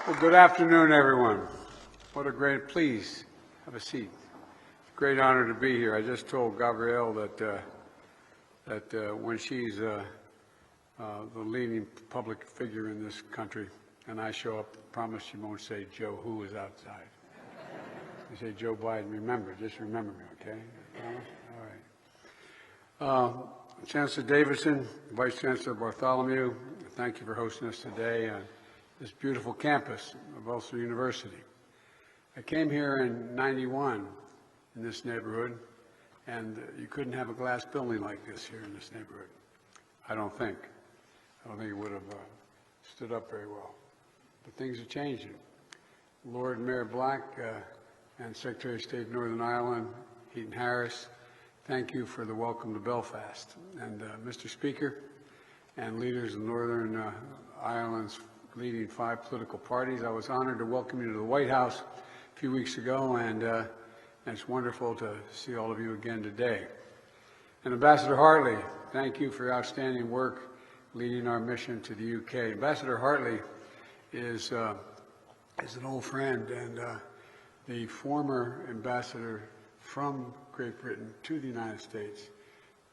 Well, good afternoon, everyone. What a great, please have a seat. It's a great honor to be here. I just told Gabrielle that when she's the leading public figure in this country and I show up, promise she won't say Joe who is outside. You say Joe Biden, remember, just remember me, okay? All right. Chancellor Davidson, Vice Chancellor Bartholomew, thank you for hosting us today on this beautiful campus of Ulster University. I came here in '91 in this neighborhood, and you couldn't have a glass building like this here in this neighborhood. I don't think it would have stood up very well. But things are changing. Lord Mayor Black and Secretary of State of Northern Ireland, Heaton Harris, thank you for the welcome to Belfast. And Mr. Speaker and leaders of Northern Ireland's leading 5 political parties, I was honored to welcome you to the White House a few weeks ago, and it's wonderful to see all of you again today. And Ambassador Hartley, thank you for your outstanding work leading our mission to the UK. Ambassador Hartley is an old friend and the former ambassador from Great Britain to the United States.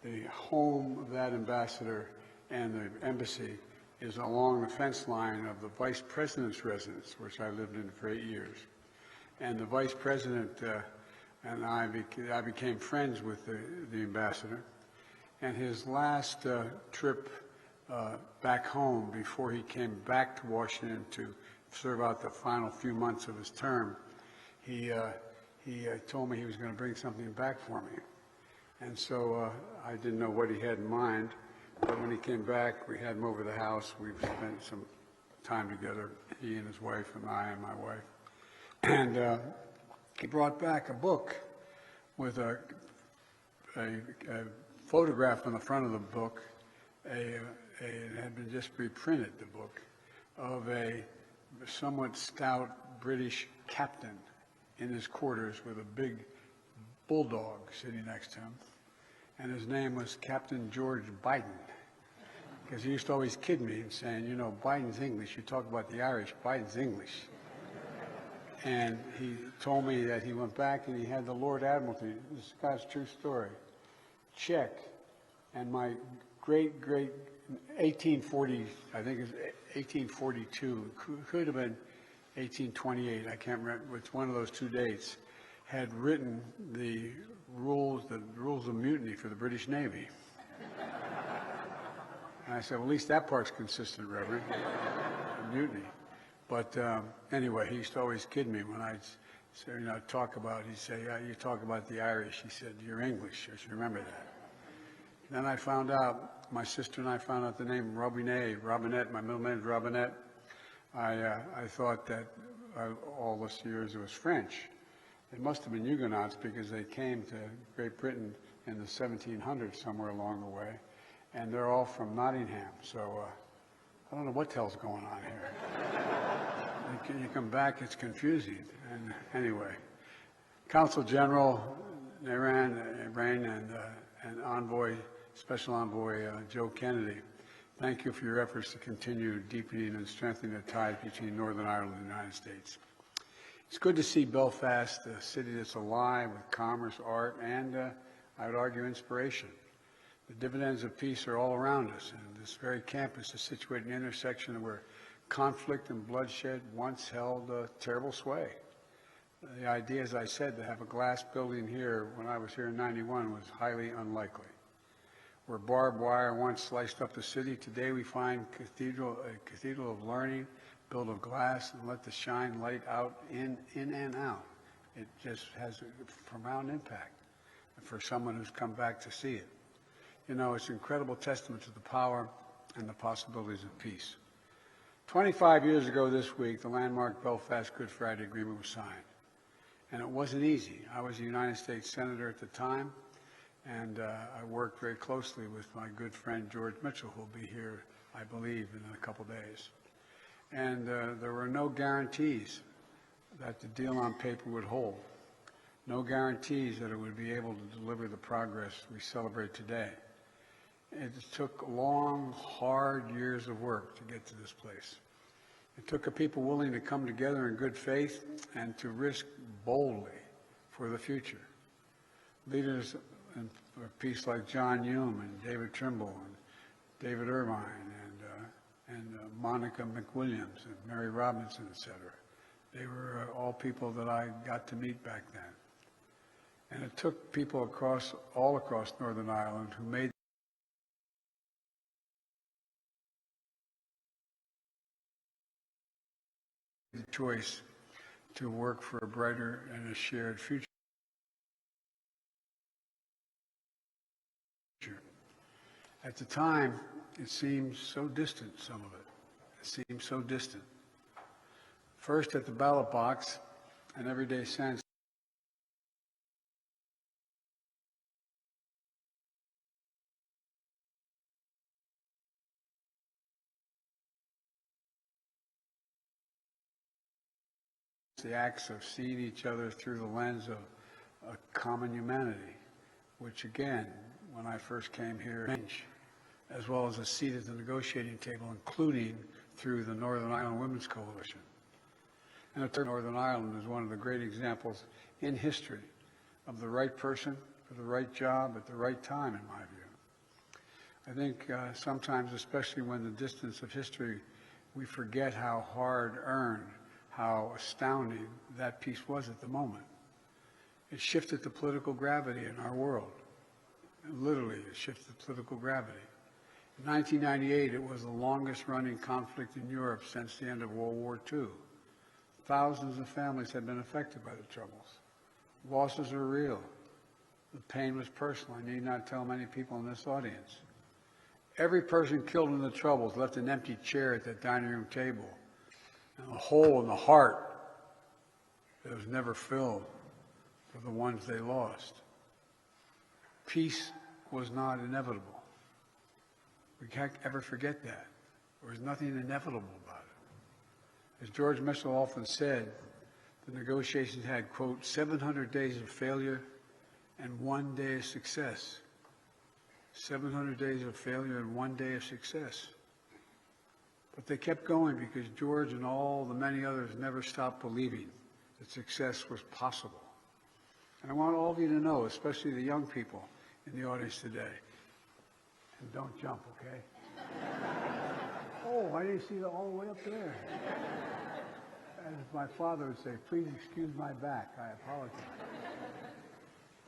The home of that ambassador and the embassy is along the fence line of the Vice President's residence, which I lived in for 8 years. And the Vice President and I became friends with the ambassador. And his last trip back home before he came back to Washington to serve out the final few months of his term, he told me he was going to bring something back for me. And so I didn't know what he had in mind, but when he came back, we had him over the house. We've spent some time together, he and his wife and I and my wife. And he brought back a book with a photograph on the front of the book. It had been just reprinted, the book, of a somewhat stout British captain in his quarters with a big bulldog sitting next to him. And his name was Captain George Biden, because he used to always kid me and saying, you know, Biden's English. You talk about the Irish, Biden's English. And he told me that he went back and he had the Lord Admiralty, this guy's true story, check. And my great 1840, I think it's 1842, could have been 1828, I can't remember, it's one of those 2 dates, had written the rules of mutiny for the British Navy. And I said, well, at least that part's consistent, Reverend, mutiny. But anyway, he used to always kid me when I'd say, you know, talk about, he'd say, yeah, you talk about the Irish. He said, you're English, I should remember that. Then I found out, my sister and I found out the name Robinette, my middle name is Robinette. I thought that all those years it was French. It must have been Huguenots because they came to Great Britain in the 1700s somewhere along the way, and they're all from Nottingham. So I don't know what the hell's going on here. You come back, it's confusing. And anyway, Consul General Iran and Envoy, Special Envoy Joe Kennedy, thank you for your efforts to continue deepening and strengthening the ties between Northern Ireland and the United States. It's good to see Belfast, a city that's alive with commerce, art, and I would argue inspiration. The dividends of peace are all around us, and this very campus is situated in an intersection where conflict and bloodshed once held a terrible sway. The idea, as I said, to have a glass building here when I was here in '91 was highly unlikely. Where barbed wire once sliced up the city, today we find a cathedral of learning, built of glass, and let the shine light out in and out. It just has a profound impact for someone who's come back to see it. You know, it's an incredible testament to the power and the possibilities of peace. 25 years ago this week, the landmark Belfast Good Friday Agreement was signed. And it wasn't easy. I was a United States Senator at the time, and I worked very closely with my good friend George Mitchell, who will be here, I believe, in a couple days. And there were no guarantees that the deal on paper would hold. No guarantees that it would be able to deliver the progress we celebrate today. It took long, hard years of work to get to this place. It took a people willing to come together in good faith and to risk boldly for the future. Leaders in peace like John Hume and David Trimble and David Irvine and Monica McWilliams and Mary Robinson, etc. They were all people that I got to meet back then. And it took people all across Northern Ireland who made the choice to work for a brighter and a shared future. At the time, it seemed so distant, some of it. It seemed so distant. First at the ballot box, and every day since, the acts of seeing each other through the lens of a common humanity, which again, when I first came here, as well as a seat at the negotiating table, including through the Northern Ireland Women's Coalition. And the third, Northern Ireland is one of the great examples in history of the right person for the right job at the right time, in my view. I think sometimes, especially when the distance of history, we forget how hard-earned, how astounding that peace was at the moment. It shifted the political gravity in our world. Literally, it shifted political gravity. In 1998, it was the longest-running conflict in Europe since the end of World War II. Thousands of families had been affected by the Troubles. Losses are real. The pain was personal. I need not tell many people in this audience. Every person killed in the Troubles left an empty chair at that dining room table, and a hole in the heart that was never filled for the ones they lost. Peace was not inevitable. We can't ever forget that. There was nothing inevitable about it. As George Mitchell often said, the negotiations had, quote, 700 days of failure and 1 day of success. 700 days of failure and 1 day of success. But they kept going because George and all the many others never stopped believing that success was possible. And I want all of you to know, especially the young people in the audience today, and don't jump, okay? Oh, I didn't see it all the way up there. As my father would say, please excuse my back, I apologize.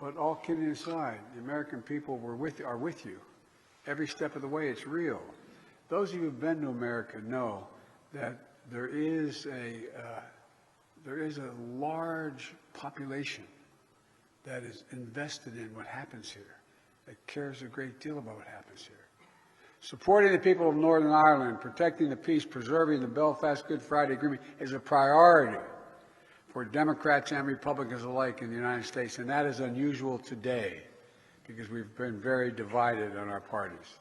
But all kidding aside, the American people are with you. Every step of the way, it's real. Those of you who've been to America know that there is a large population that is invested in what happens here, that cares a great deal about what happens here. Supporting the people of Northern Ireland, protecting the peace, preserving the Belfast Good Friday Agreement is a priority for Democrats and Republicans alike in the United States, and that is unusual today because we've been very divided on our parties.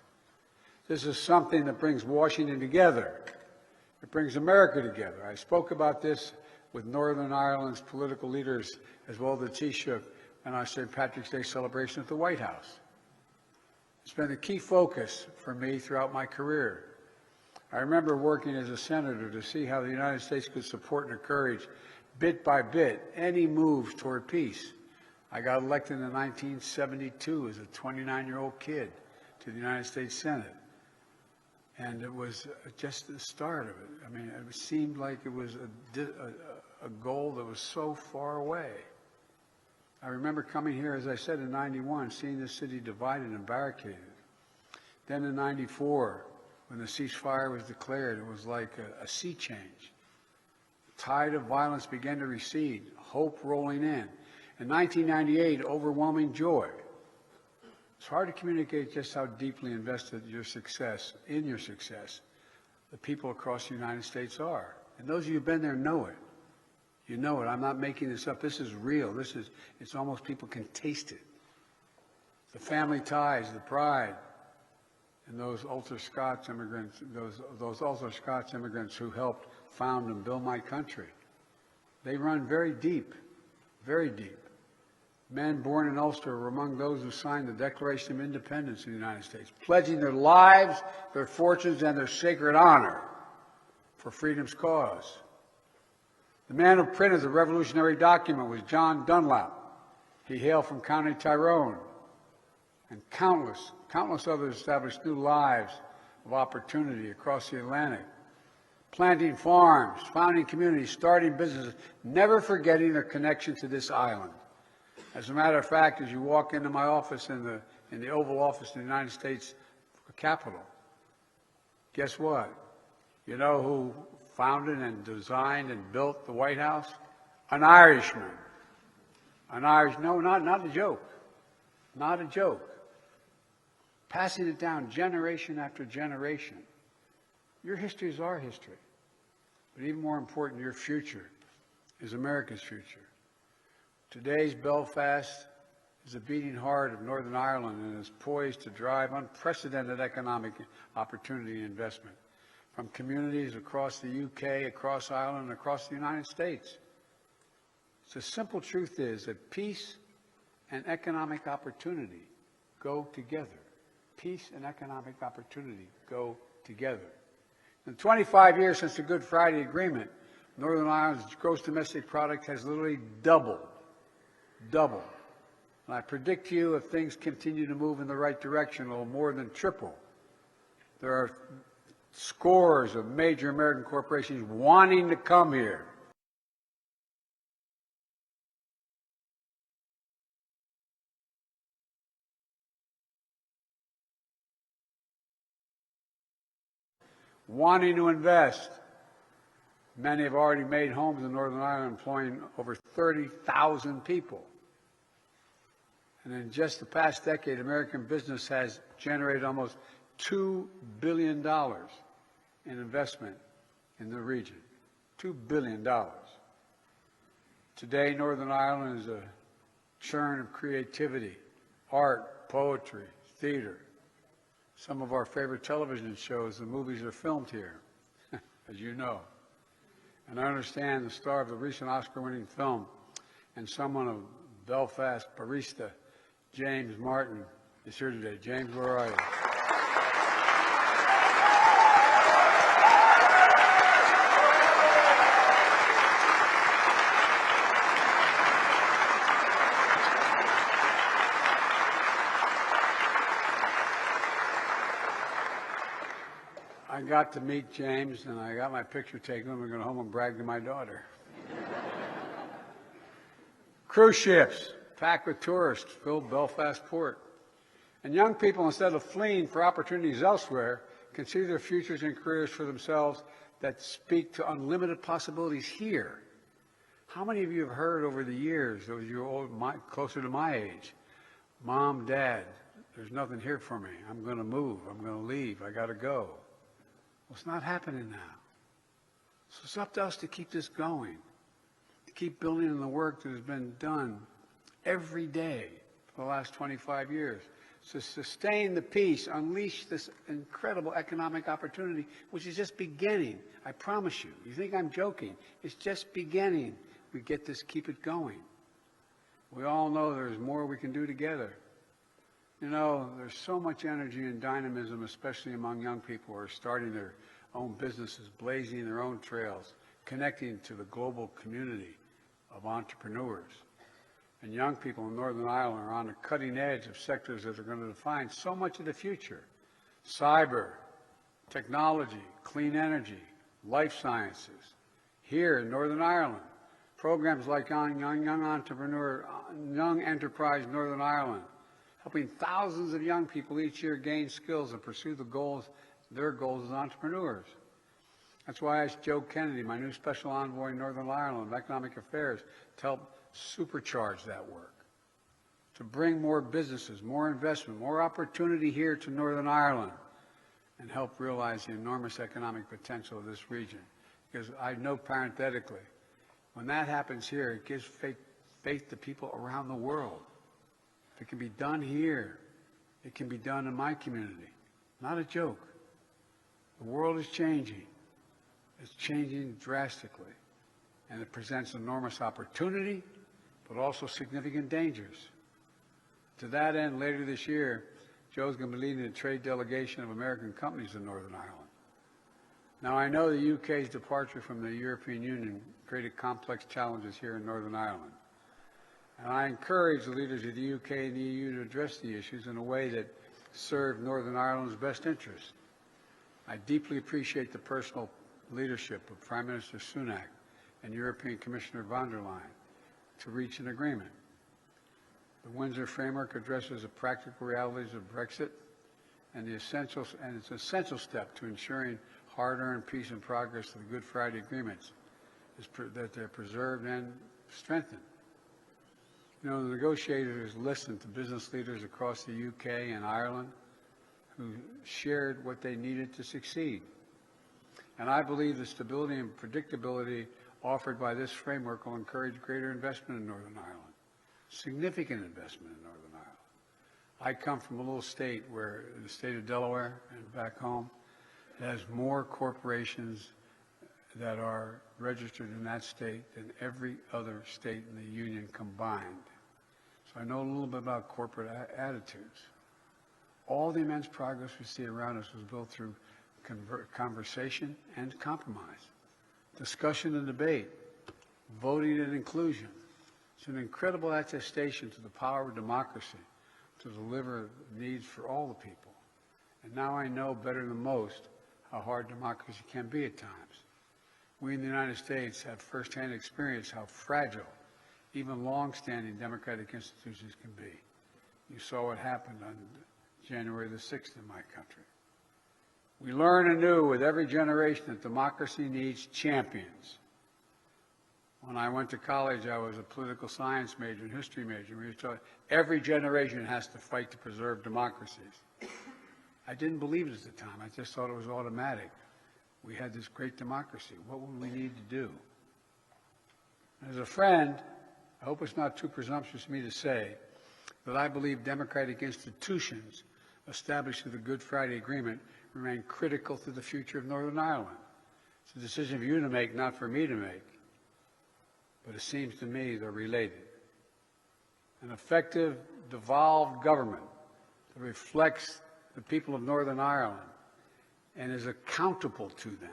This is something that brings Washington together. It brings America together. I spoke about this with Northern Ireland's political leaders as well as the Taoiseach and our St. Patrick's Day celebration at the White House. It's been a key focus for me throughout my career. I remember working as a senator to see how the United States could support and encourage, bit by bit, any moves toward peace. I got elected in 1972 as a 29-year-old kid to the United States Senate. And it was just the start of it. I mean, it seemed like it was a goal that was so far away. I remember coming here, as I said, in 91, seeing the city divided and barricaded. Then in 94, when the ceasefire was declared, it was like a sea change. The tide of violence began to recede, hope rolling in. In 1998, overwhelming joy. It's hard to communicate just how deeply invested in your success, the people across the United States are. And those of you who've been there know it. You know it. I'm not making this up. This is real. It's almost people can taste it. The family ties, the pride, and those Ulster Scots immigrants, those Ulster Scots immigrants who helped found and build my country. They run very deep, very deep. Men born in Ulster were among those who signed the Declaration of Independence in the United States, pledging their lives, their fortunes, and their sacred honor for freedom's cause. The man who printed the revolutionary document was John Dunlap. He hailed from County Tyrone, and countless others established new lives of opportunity across the Atlantic, planting farms, founding communities, starting businesses, never forgetting their connection to this island. As a matter of fact, as you walk into my office in the Oval Office in the United States Capitol, guess what? You know who founded and designed and built the White House? An Irishman. No, not a joke. Not a joke. Passing it down generation after generation. Your history is our history. But even more important, your future is America's future. Today's Belfast is the beating heart of Northern Ireland and is poised to drive unprecedented economic opportunity and investment from communities across the UK, across Ireland, and across the United States. So the simple truth is that peace and economic opportunity go together. Peace and economic opportunity go together. In the 25 years since the Good Friday Agreement, Northern Ireland's gross domestic product has literally doubled. Doubled. And I predict to you, if things continue to move in the right direction, it will more than triple. There are scores of major American corporations wanting to come here. Wanting to invest. Many have already made homes in Northern Ireland, employing over 30,000 people. And in just the past decade, American business has generated almost $2 billion in investment in the region. $2 billion. Today, Northern Ireland is a churn of creativity, art, poetry, theater. Some of our favorite television shows, the movies are filmed here, as you know. And I understand the star of the recent Oscar-winning film and someone of Belfast barista, James Martin, is here today. James, where are you? I got to meet James, and I got my picture taken. I'm going to go home and brag to my daughter. Cruise ships packed with tourists filled Belfast port. And young people, instead of fleeing for opportunities elsewhere, can see their futures and careers for themselves that speak to unlimited possibilities here. How many of you have heard over the years, those of you closer to my age, Mom, Dad, there's nothing here for me. I'm going to move. I'm going to leave. I got to go. Well, it's not happening now. So it's up to us to keep this going, to keep building on the work that has been done every day for the last 25 years, to sustain the peace, unleash this incredible economic opportunity, which is just beginning. I promise you. You think I'm joking? It's just beginning. We get this, keep it going. We all know there's more we can do together. You know, there's so much energy and dynamism, especially among young people who are starting their own businesses, blazing their own trails, connecting to the global community of entrepreneurs. And young people in Northern Ireland are on the cutting edge of sectors that are going to define so much of the future. Cyber, technology, clean energy, life sciences. Here in Northern Ireland, programs like Young Enterprise Northern Ireland, helping thousands of young people each year gain skills and pursue their goals as entrepreneurs. That's why I asked Joe Kennedy, my new special envoy in Northern Ireland of Economic Affairs, to help supercharge that work, to bring more businesses, more investment, more opportunity here to Northern Ireland, and help realize the enormous economic potential of this region. Because I know parenthetically, when that happens here, it gives faith to people around the world. If it can be done here, it can be done in my community. Not a joke. The world is changing. It's changing drastically. And it presents enormous opportunity, but also significant dangers. To that end, later this year, Joe's going to be leading a trade delegation of American companies in Northern Ireland. Now, I know the UK's departure from the European Union created complex challenges here in Northern Ireland. And I encourage the leaders of the UK and the EU to address the issues in a way that serve Northern Ireland's best interests. I deeply appreciate the personal leadership of Prime Minister Sunak and European Commissioner von der Leyen to reach an agreement. The Windsor Framework addresses the practical realities of Brexit and it's an essential step to ensuring hard-earned peace and progress to the Good Friday agreements that they're preserved and strengthened. You know, the negotiators listened to business leaders across the UK and Ireland who shared what they needed to succeed. And I believe the stability and predictability offered by this framework will encourage greater investment in Northern Ireland, significant investment in Northern Ireland. I come from a little state where, the state of Delaware and back home, has more corporations that are registered in that state than every other state in the Union combined. So I know a little bit about corporate attitudes. All the immense progress we see around us was built through conversation and compromise, discussion and debate, voting and inclusion. It's an incredible attestation to the power of democracy to deliver needs for all the people. And now I know better than most how hard democracy can be at times. We in the United States have firsthand experience how fragile even long-standing democratic institutions can be. You saw what happened on January the 6th in my country. We learn anew with every generation that democracy needs champions. When I went to college, I was a political science major and history major. We were taught every generation has to fight to preserve democracies. I didn't believe it at the time. I just thought it was automatic. We had this great democracy. What would we need to do? As a friend, I hope it's not too presumptuous of me to say that I believe democratic institutions established through the Good Friday Agreement remain critical to the future of Northern Ireland. It's a decision for you to make, not for me to make. But it seems to me they're related. An effective, devolved government that reflects the people of Northern Ireland and is accountable to them.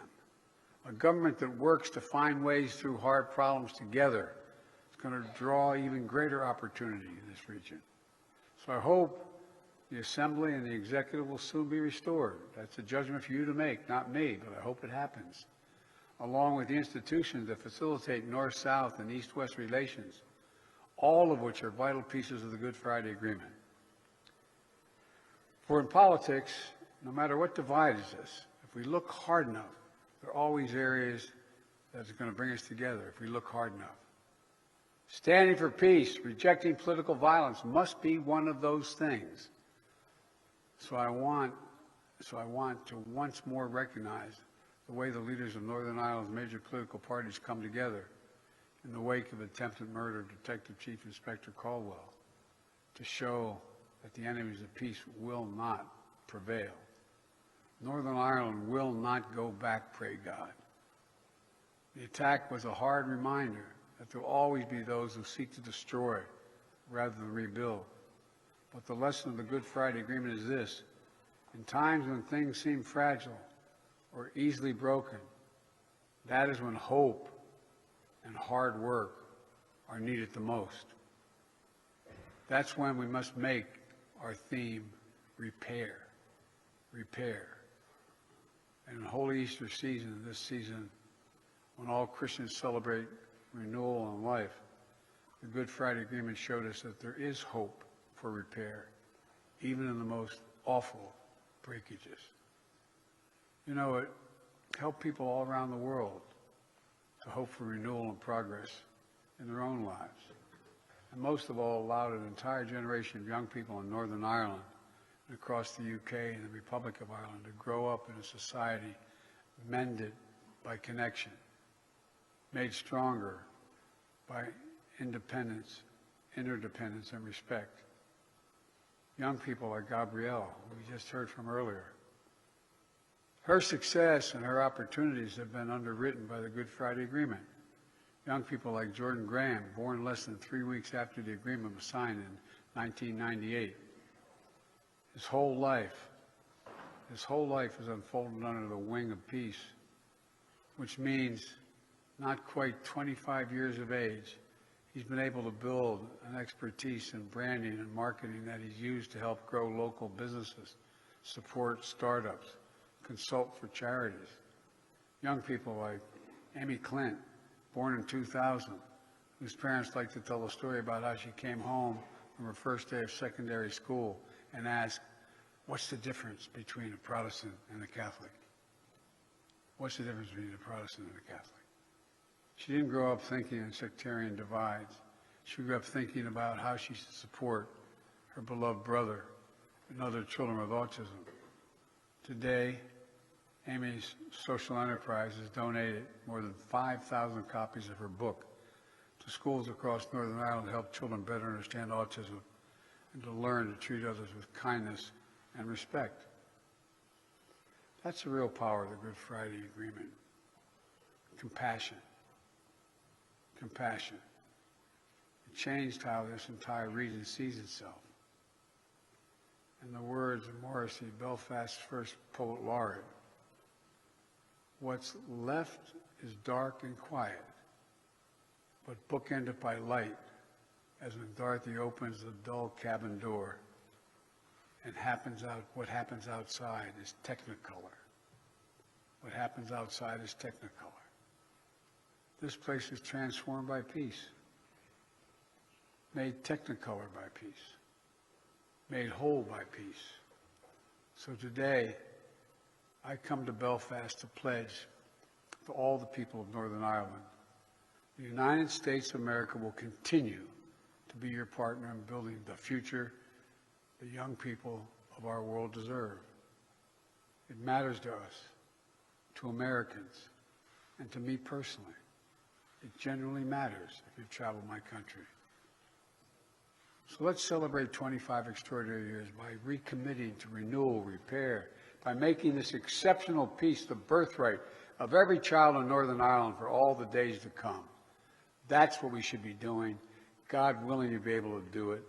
A government that works to find ways through hard problems together is going to draw even greater opportunity in this region. So I hope the Assembly and the Executive will soon be restored. That's a judgment for you to make, not me, but I hope it happens. Along with the institutions that facilitate North-South and East-West relations, all of which are vital pieces of the Good Friday Agreement. For in politics, no matter what divides us, if we look hard enough, there are always areas that's going to bring us together if we look hard enough. Standing for peace, rejecting political violence must be one of those things. So I want to once more recognize the way the leaders of Northern Ireland's major political parties come together in the wake of attempted murder of Detective Chief Inspector Caldwell to show that the enemies of peace will not prevail. Northern Ireland will not go back, pray God. The attack was a hard reminder that there will always be those who seek to destroy rather than rebuild. But the lesson of the Good Friday Agreement is this: in times when things seem fragile or easily broken, that is when hope and hard work are needed the most. That's when we must make our theme repair, repair. And in Holy Easter season, this season, when all Christians celebrate renewal and life, the Good Friday Agreement showed us that there is hope for repair, even in the most awful breakages. You know, it helped people all around the world to hope for renewal and progress in their own lives. And most of all, allowed an entire generation of young people in Northern Ireland and across the UK and the Republic of Ireland to grow up in a society mended by connection, made stronger by independence, interdependence, and respect. Young people like Gabrielle, who we just heard from earlier. Her success and her opportunities have been underwritten by the Good Friday Agreement. Young people like Jordan Graham, born less than 3 weeks after the agreement was signed in 1998. His whole life is unfolded under the wing of peace which means not quite 25 years of age, he's been able to build an expertise in branding and marketing that he's used to help grow local businesses, support startups, consult for charities. Young people like Amy Clint, born in 2000, whose parents like to tell a story about how she came home from her first day of secondary school and asked, what's the difference between a Protestant and a Catholic? What's the difference between a Protestant and a Catholic? She didn't grow up thinking in sectarian divides. She grew up thinking about how she should support her beloved brother and other children with autism. Today, Amy's social enterprise has donated more than 5,000 copies of her book to schools across Northern Ireland to help children better understand autism and to learn to treat others with kindness and respect. That's the real power of the Good Friday Agreement. Compassion. Compassion. It changed how this entire region sees itself. In the words of Morrissey, Belfast's first poet laureate, what's left is dark and quiet, but bookended by light, as when Dorothy opens the dull cabin door and what happens outside is technicolor. What happens outside is technicolor. This place is transformed by peace, made technicolor by peace, made whole by peace. So today, I come to Belfast to pledge to all the people of Northern Ireland, the United States of America will continue to be your partner in building the future the young people of our world deserve. It matters to us, to Americans, and to me personally. It genuinely matters if you've traveled my country. So let's celebrate 25 extraordinary years by recommitting to renewal, repair, by making this exceptional peace the birthright of every child in Northern Ireland for all the days to come. That's what we should be doing. God willing, you'll be able to do it.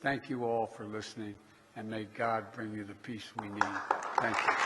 Thank you all for listening, and may God bring you the peace we need. Thank you.